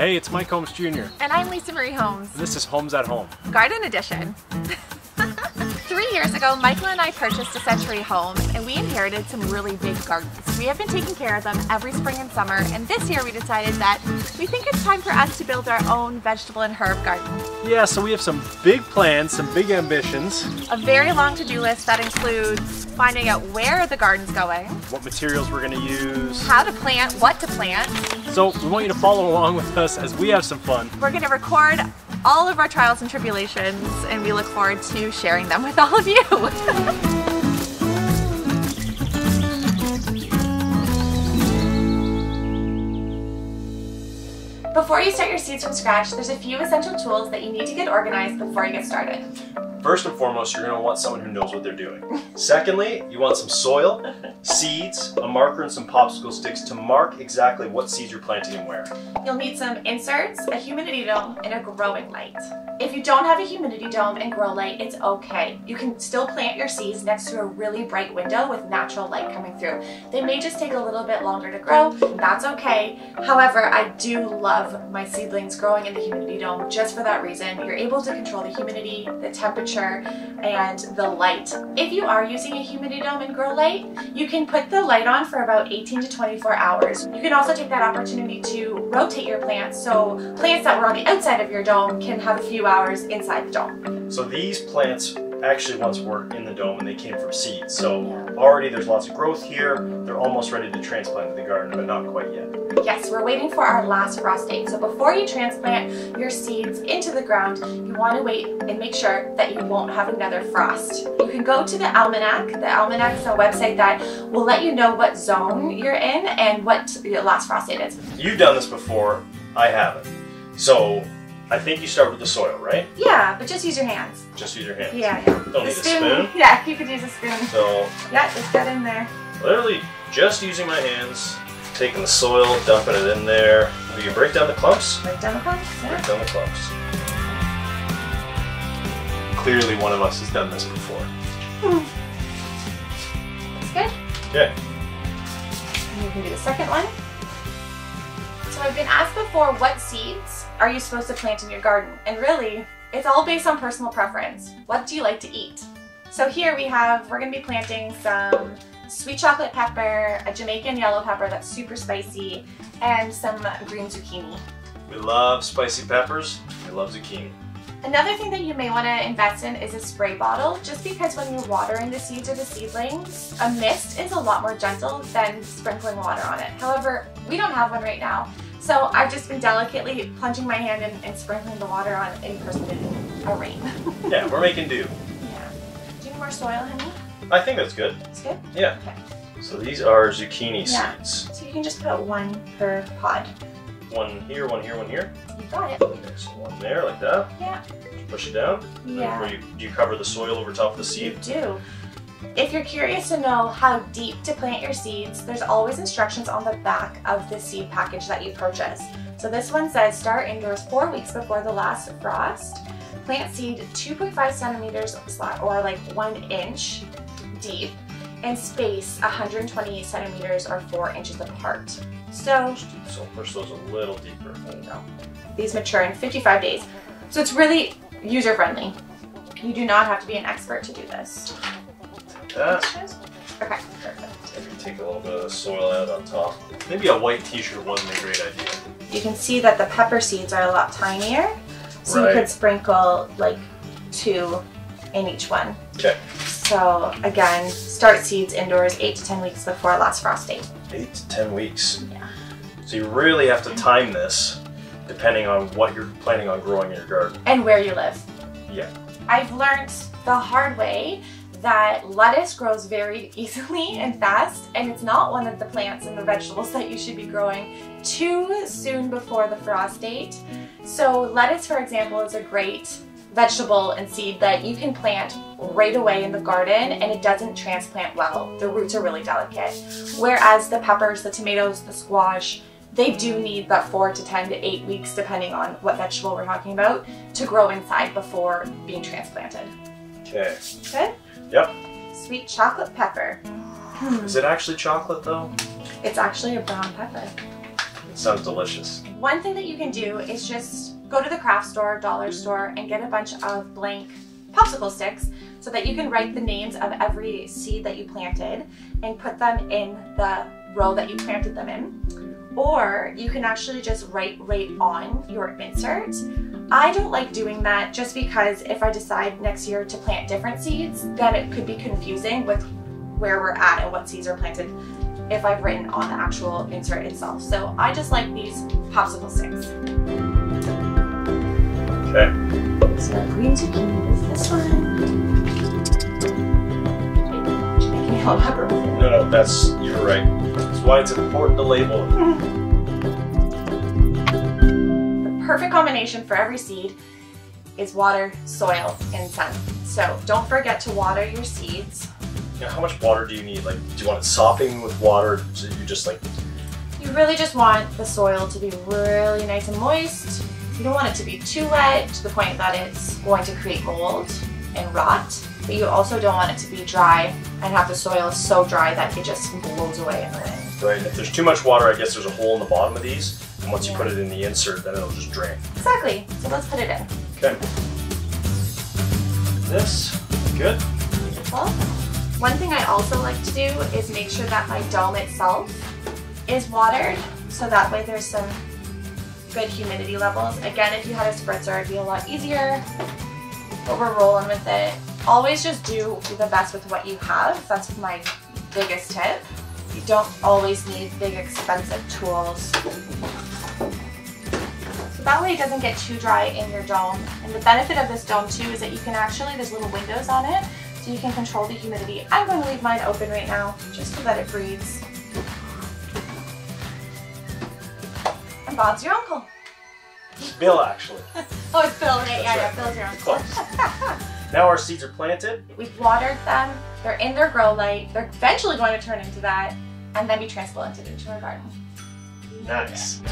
Hey, it's Mike Holmes Jr. And I'm Lisa Marie Holmes. And this is Homes at Home Garden Edition. 3 years ago, Michael and I purchased a Century home and we inherited some really big gardens. We have been taking care of them every spring and summer, and this year we decided that we think it's time for us to build our own vegetable and herb garden. Yeah, so we have some big plans, some big ambitions. A very long to-do list that includes finding out where the garden's going, what materials we're going to use, how to plant, what to plant. So we want you to follow along with us as we have some fun. We're going to record all of our trials and tribulations, and we look forward to sharing them with all of you. Before you start your seeds from scratch, there's a few essential tools that you need to get organized before you get started. First and foremost, you're going to want someone who knows what they're doing. Secondly, you want some soil, seeds, a marker, and some popsicle sticks to mark exactly what seeds you're planting and where. You'll need some inserts, a humidity dome, and a growing light. If you don't have a humidity dome and grow light, it's okay. You can still plant your seeds next to a really bright window with natural light coming through. They may just take a little bit longer to grow, that's okay. However, I do love my seedlings growing in the humidity dome just for that reason. You're able to control the humidity, the temperature, and the light. If you are using a humidity dome and grow light, you can put the light on for about 18 to 24 hours. You can also take that opportunity to rotate your plants, so plants that were on the outside of your dome can have a few hours inside the dome. So these plants actually once were in the dome and they came from seeds. So already there's lots of growth here. They're almost ready to transplant to the garden, but not quite yet. Yes, we're waiting for our last frost date. So before you transplant your seeds into the ground, you want to wait and make sure that you won't have another frost. You can go to the Almanac. The Almanac is a website that will let you know what zone you're in and what your last frost date is. You've done this before, I haven't. So I think you start with the soil, right? Yeah, but just use your hands. Just use your hands. Yeah. Don't need a spoon. Yeah, you could use a spoon. So yeah, just get in there. Literally just using my hands, taking the soil, dumping it in there. Do you break down the clumps? Break down the clumps? Yeah. Break down the clumps. Clearly one of us has done this before. That's good. Okay. And you can do the second one. So I've been asked before, what seeds are you supposed to plant in your garden? And really, it's all based on personal preference. What do you like to eat? So here we're going to be planting some sweet chocolate pepper, a Jamaican yellow pepper that's super spicy, and some green zucchini. We love spicy peppers. We love zucchini. Another thing that you may want to invest in is a spray bottle, just because when you're watering the seeds or the seedlings, a mist is a lot more gentle than sprinkling water on it. However, we don't have one right now, so I've just been delicately plunging my hand in and sprinkling the water on in a rain. Yeah, we're making do. Yeah. Do you need more soil, honey? I think that's good. It's good? Yeah. Okay. So these are zucchini seeds. So you can just put one per pod. One here, one here, one here. You got it. There's one there, like that. Yeah. Push it down. Yeah. Do you cover the soil over top of the seed? You do. If you're curious to know how deep to plant your seeds, there's always instructions on the back of the seed package that you purchase. So this one says start indoors 4 weeks before the last frost. Plant seed 2.5 centimeters or like 1 inch deep, and space 120 centimeters or 4 inches apart. So push those a little deeper. There you go. These mature in 55 days. So it's really user-friendly. You do not have to be an expert to do this. Take that. Okay, perfect. Maybe take a little bit of the soil out on top. Maybe a white t-shirt wasn't a great idea. You can see that the pepper seeds are a lot tinier, so you could sprinkle like 2 in each one. Okay. So again, start seeds indoors 8 to 10 weeks before last frost date. 8 to 10 weeks. Yeah. So you really have to time this depending on what you're planning on growing in your garden. And where you live. Yeah. I've learned the hard way that lettuce grows very easily and fast, and it's not one of the plants and the vegetables that you should be growing too soon before the frost date. So lettuce, for example, is a great vegetable and seed that you can plant right away in the garden, and it doesn't transplant well. The roots are really delicate. Whereas the peppers, the tomatoes, the squash, they do need that 4 to 10 to 8 weeks, depending on what vegetable we're talking about, to grow inside before being transplanted. Okay. Good? Yep. Sweet chocolate pepper. Is it actually chocolate though? It's actually a brown pepper. It sounds delicious. One thing that you can do is just go to the craft store, dollar store, and get a bunch of blank popsicle sticks so that you can write the names of every seed that you planted and put them in the row that you planted them in. Or you can actually just write right on your insert. I don't like doing that just because if I decide next year to plant different seeds, then it could be confusing with where we're at and what seeds are planted if I've written on the actual insert itself. So I just like these popsicle sticks. Okay. So green zucchini is this one. Making me elaborate with it. No, you're right. That's why it's important to label it. The perfect combination for every seed is water, soil, and sun. So don't forget to water your seeds. Now, how much water do you need? Like, do you want it sopping with water? So you just like... You really just want the soil to be really nice and moist. You don't want it to be too wet to the point that it's going to create mold and rot. But you also don't want it to be dry and have the soil so dry that it just blows away in the wind. Right, if there's too much water, I guess there's a hole in the bottom of these. And once you put it in the insert, then it'll just drain. Exactly. So let's put it in. Okay. This, good. Beautiful. One thing I also like to do is make sure that my dome itself is watered, so that way there's some good humidity levels. Again, if you had a spritzer, it'd be a lot easier, but we're rolling with it. Always just do the best with what you have. That's my biggest tip. You don't always need big expensive tools. So that way it doesn't get too dry in your dome. And the benefit of this dome too is that you can actually, there's little windows on it, so you can control the humidity. I'm going to leave mine open right now, just so that it breathes. And Bob's your uncle. Bill, actually. Oh, it's Bill, right? That's Yeah, right. Bill's your uncle. Close. Now our seeds are planted. We've watered them, they're in their grow light, they're eventually going to turn into that, and then be transplanted into our garden. Nice.